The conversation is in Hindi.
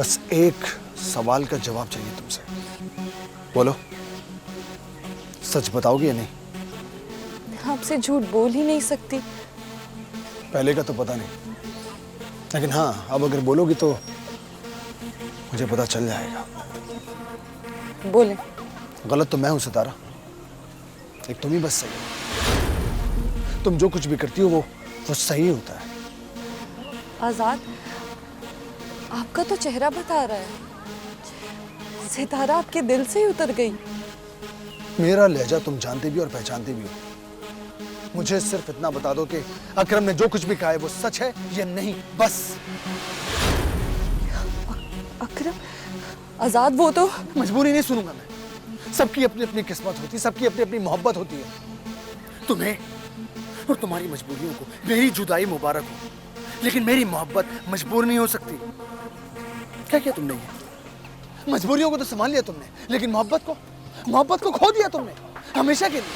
बस एक सवाल का जवाब चाहिए तुमसे। बोलो, सच बताओगे या नहीं? मैं आपसे झूठ बोल ही नहीं सकती। पहले का तो पता नहीं, लेकिन हाँ, अब अगर बोलोगी तो मुझे पता चल जाएगा। बोले। गलत तो मैं हूं सितारा, एक तुम ही बस सही हो। तुम जो कुछ भी करती हो वो सही होता है। आजाद, आपका तो चेहरा बता रहा है सितारा आपके दिल से ही उतर गई। मेरा लहजा तुम जानते भी और पहचानते भी हो। मुझे सिर्फ इतना बता दो कि अकरम ने जो कुछ भी कहा है वो सच है या नहीं, बस। अकरम? आजाद, वो तो मजबूरी नहीं सुनूंगा मैं। सबकी अपनी अपनी किस्मत होती है, सबकी अपनी अपनी मोहब्बत होती है। तुम्हें और तुम्हारी मजबूरियों को मेरी जुदाई मुबारक हो, लेकिन मेरी मोहब्बत मजबूर नहीं हो सकती। क्या किया तुमने ये? मजबूरियों को तो संभाल लिया तुमने, लेकिन मोहब्बत को खो दिया तुमने, हमेशा के लिए।